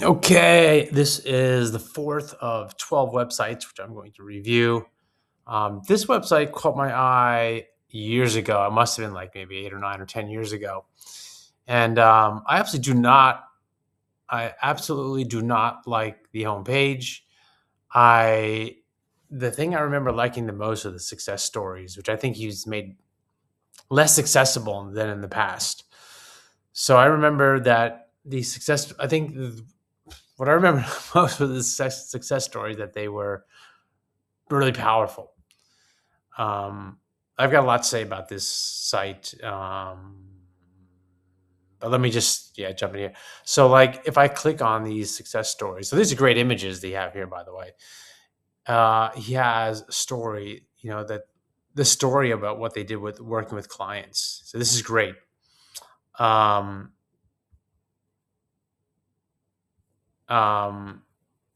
Okay, this is the fourth of 12 websites, which I'm going to review. This website caught my eye years ago. It must have been like maybe 8 or 9 or 10 years ago. And I absolutely do not like the homepage. I, the thing I remember liking the most are the success stories, which I think he's made less accessible than in the past. So I remember that the success, I think what I remember most of the success stories that they were really powerful. I've got a lot to say about this site, but let me just jump in here. So, like, if I click on these success stories, so these are great images they have here, by the way. He has a story, that the story about what they did with working with clients. So this is great. Um, um,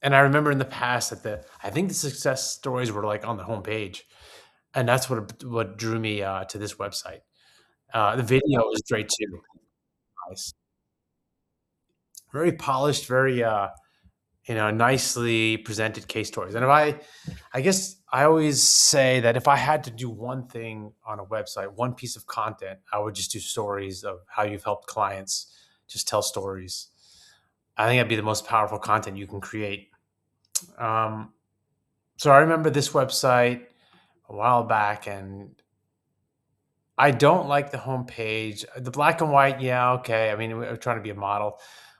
and I remember in the past that I think the success stories were like on the homepage, and that's what drew me to this website. The video was great too. Nice, very polished, very nicely presented case stories. And I guess I always say that if I had to do one thing on a website, one piece of content, I would just do stories of how you've helped clients. Just tell stories. I think that'd be the most powerful content you can create. Um, so I remember this website a while back, and I don't like the homepage. The black and white, yeah, okay. I mean, we're trying to be a model,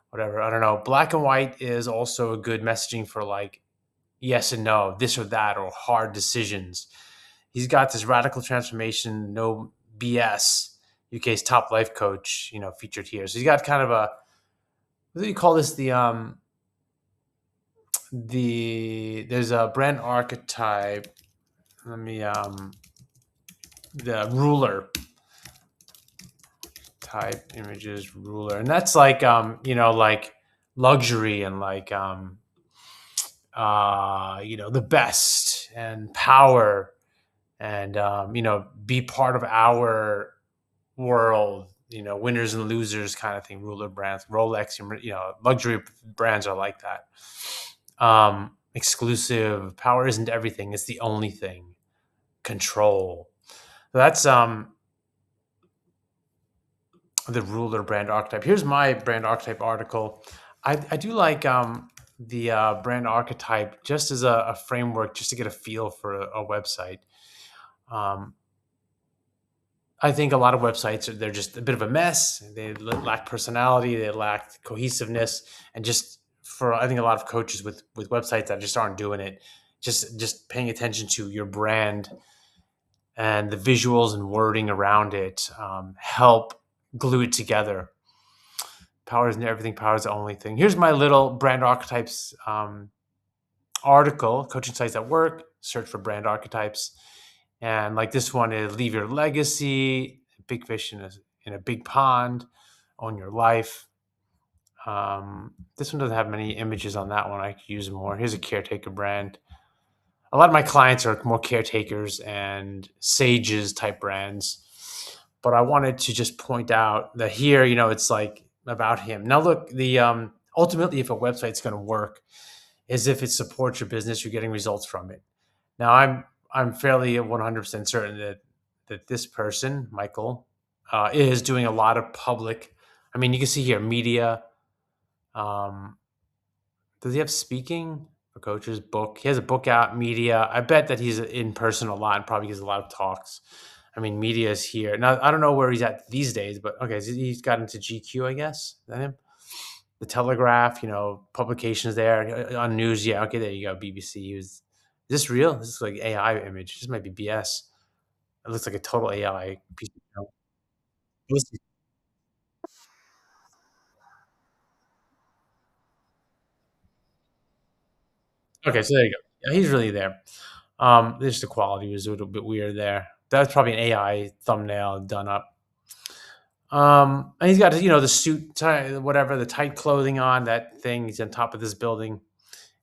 whatever. I don't know. Black and white is also a good messaging for like yes and no, this or that, or hard decisions. He's got this radical transformation, no BS. UK's top life coach, featured here. So he's got kind of a what do you call this? There's a brand archetype. Let me the ruler type images ruler, and that's like like luxury and like the best and power and be part of our world, winners and losers kind of thing. Ruler brands, Rolex, luxury brands are like that. Exclusive power isn't everything, it's the only thing. Control. So that's the ruler brand archetype. Here's my brand archetype article. I do like the brand archetype just as a framework, just to get a feel for a website. Um, I think a lot of websites they're just a bit of a mess. They lack personality, they lack cohesiveness, and just for I think a lot of coaches with websites that just aren't doing it. Just paying attention to your brand and the visuals and wording around it help glue it together. Power isn't everything. Power is the only thing. Here's my little brand archetypes article: coaching sites that work. Search for brand archetypes. And like this one is leave your legacy, big fish in a big pond, own your life. This one doesn't have many images on that one. I could use more. Here's a caretaker brand. A lot of my clients are more caretakers and sages type brands. But I wanted to just point out that here, it's like about him. Now look, the ultimately if a website's going to work is if it supports your business, you're getting results from it. Now I'm fairly 100% certain that this person, Michael, is doing a lot of public. I mean, you can see here media. Um, does he have speaking for coaches? Book. He has a book out. Media. I bet that he's in person a lot and probably gives a lot of talks. I mean, media is here now. I don't know where he's at these days, but okay, so he's got into GQ, I guess. Is that him? The Telegraph, publications there on news. Yeah, okay, there you go. BBC. Is this real? This is like AI image. This might be BS. It looks like a total AI piece of listen. Okay, so there you go. Yeah, he's really there. Just the quality was a little bit weird there. That's probably an AI thumbnail done up. And he's got the suit, whatever the tight clothing on that thing. He's on top of this building,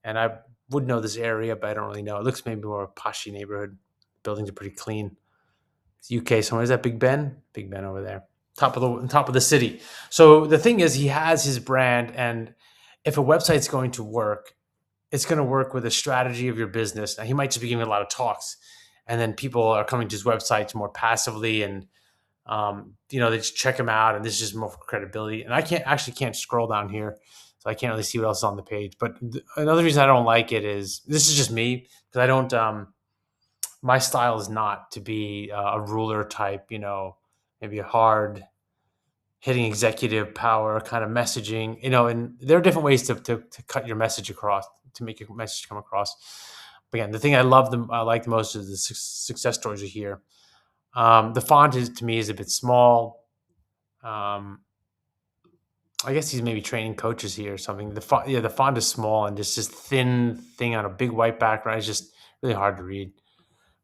and I would know this area, but I don't really know. It looks maybe more a poshy neighborhood. Buildings are pretty clean. It's UK somewhere. Is that Big Ben? Big Ben over there, top of the city. So the thing is, he has his brand, and if a website's going to work, it's going to work with a strategy of your business. Now, he might just be giving a lot of talks, and then people are coming to his websites more passively, and they just check him out, and this is just more for credibility. And I can't scroll down here, so I can't really see what else is on the page. But another reason I don't like it is, this is just me, because I don't. My style is not to be a ruler type, maybe a hard hitting executive power kind of messaging, and there are different ways to cut your message across, to make your message come across. But again, the thing I like the most is the success stories are here. The font to me is a bit small. Um, I guess he's maybe training coaches here or something. The font is small, and just this thin thing on a big white background is just really hard to read.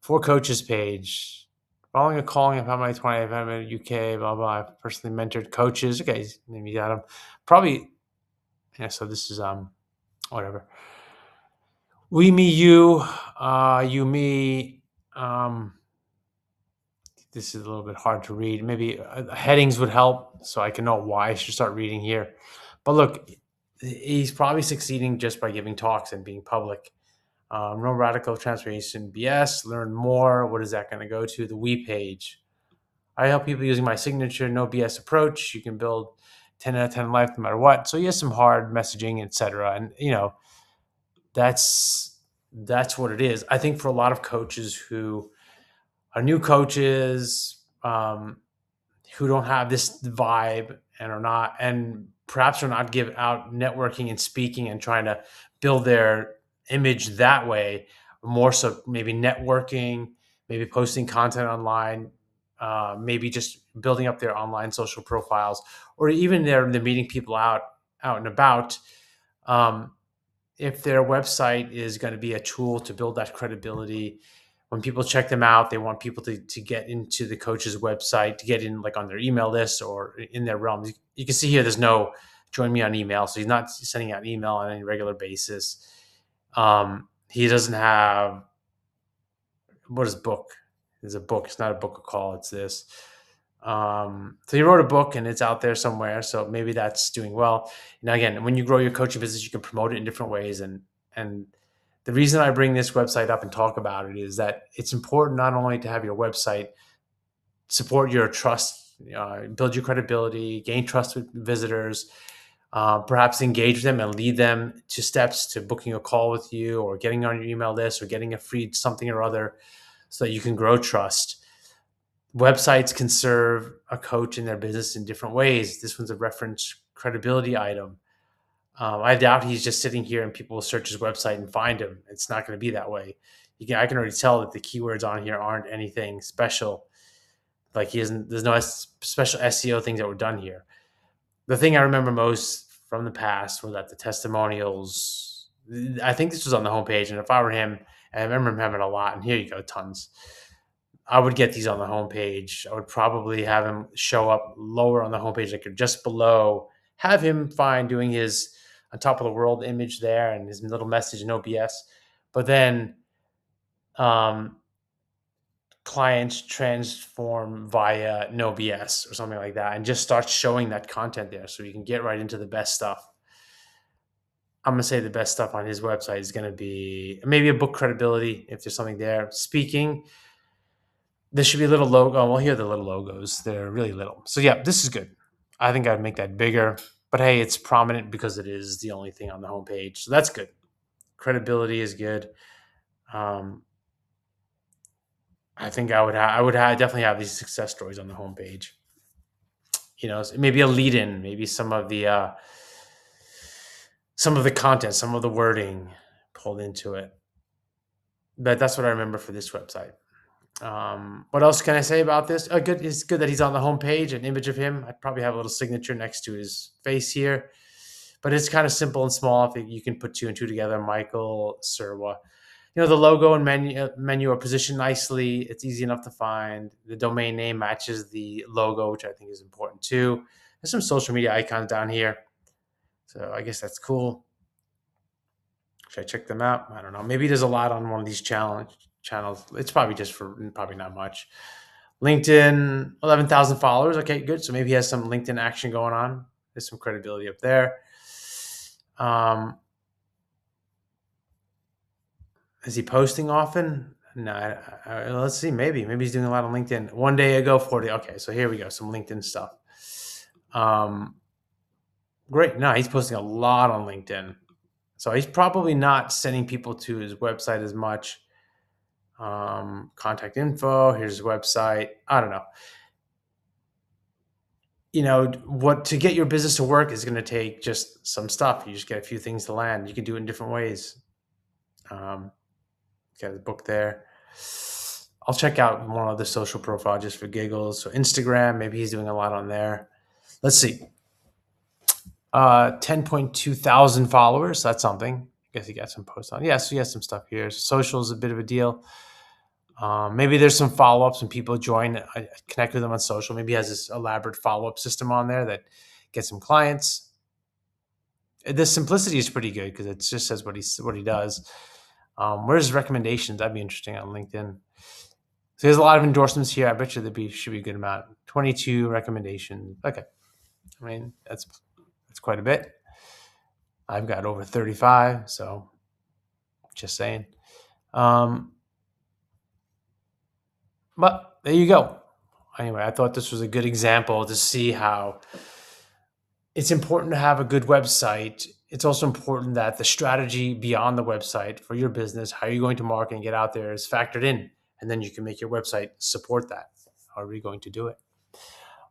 For coaches page, following a calling of how many 20 I've had in UK, blah blah. I've personally mentored coaches. Okay, maybe got him. Probably, yeah. So this is whatever. We, me, you, you, me. This is a little bit hard to read. Maybe headings would help, so I can know why I should start reading here. But look, he's probably succeeding just by giving talks and being public. No radical transformation BS. Learn more. What is that going to go to? The we page. I help people using my signature, no BS approach. You can build 10 out of 10 in life no matter what. So he has some hard messaging, etc. And that's what it is. I think for a lot of coaches who are new coaches, who don't have this vibe and are not, and perhaps are not give out networking and speaking and trying to build their image that way, more so maybe networking, maybe posting content online, maybe just building up their online social profiles, or even they're meeting people out and about. If their website is going to be a tool to build that credibility, when people check them out, they want people to get into the coach's website, to get in like on their email list or in their realm. You can see here, there's no join me on email. So he's not sending out email on any regular basis. He doesn't have, what is book? It's a book. It's not a book of call. It's this. So he wrote a book and it's out there somewhere. So maybe that's doing well. Now, again, when you grow your coaching business, you can promote it in different ways. And the reason I bring this website up and talk about it is that it's important not only to have your website support your trust, build your credibility, gain trust with visitors, perhaps engage with them and lead them to steps to booking a call with you or getting on your email list or getting a free something or other so that you can grow trust. Websites can serve a coach in their business in different ways. This one's a reference credibility item. I doubt he's just sitting here and people will search his website and find him. It's not going to be that way. I can already tell that the keywords on here aren't anything special. Like there's no special SEO things that were done here. The thing I remember most from the past was that the testimonials, I think this was on the homepage. And if I were him, and I remember him having a lot, and here you go, tons. I would get these on the homepage. I would probably have him show up lower on the homepage, like just below, have him fine doing his on top of the world image there and his little message, no BS. But then clients transform via no BS or something like that, and just start showing that content there so you can get right into the best stuff. I'm going to say the best stuff on his website is going to be maybe a book credibility if there's something there. Speaking, there should be a little logo. Well, here are the little logos. They're really little. So yeah, this is good. I think I'd make that bigger. But hey, it's prominent because it is the only thing on the homepage. So that's good. Credibility is good. I think I would definitely have these success stories on the homepage. Maybe a lead-in, maybe some of the content, some of the wording pulled into it. But that's what I remember for this website. What else can I say about this? It's good that he's on the homepage, an image of him. I'd probably have a little signature next to his face here, but it's kind of simple and small. I think you can put two and two together. Michael Serwa. The logo and menu are positioned nicely. It's easy enough to find. The domain name matches the logo, which I think is important too. There's some social media icons down here. So I guess that's cool. Should I check them out? I don't know. Maybe there's a lot on one of these channels. It's probably probably not much. LinkedIn, 11,000 followers. Okay, good. So maybe he has some LinkedIn action going on. There's some credibility up there. Is he posting often? No, let's see. Maybe he's doing a lot on LinkedIn. One day ago, 40. Okay, so here we go. Some LinkedIn stuff. Great. No, he's posting a lot on LinkedIn. So he's probably not sending people to his website as much. Contact info. Here's his website. I don't know. What to get your business to work is going to take just some stuff. You just get a few things to land. You can do it in different ways. Got the book there. I'll check out one other social profile just for giggles. So Instagram, maybe he's doing a lot on there. Let's see. 10.2 thousand followers. That's something. I guess he got some posts on. Yeah, so he has some stuff here. Social is a bit of a deal. Maybe there's some follow-ups when people join. I connect with them on social. Maybe he has this elaborate follow-up system on there that gets some clients. The simplicity is pretty good because it just says what he does. Where's his recommendations? That'd be interesting on LinkedIn. So there's a lot of endorsements here. I bet you should be a good amount. 22 recommendations. Okay. I mean, that's quite a bit. I've got over 35, so just saying. But there you go. Anyway, I thought this was a good example to see how it's important to have a good website. It's also important that the strategy beyond the website for your business, how you're going to market and get out there, is factored in. And then you can make your website support that. How are you going to do it?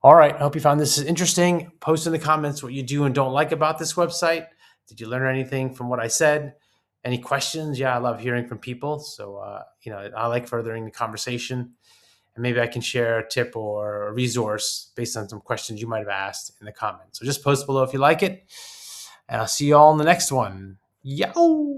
All right. I hope you found this interesting. Post in the comments what you do and don't like about this website. Did you learn anything from what I said? Any questions? Yeah, I love hearing from people. So, I like furthering the conversation. And maybe I can share a tip or a resource based on some questions you might have asked in the comments. So just post below if you like it. And I'll see you all in the next one. Yo!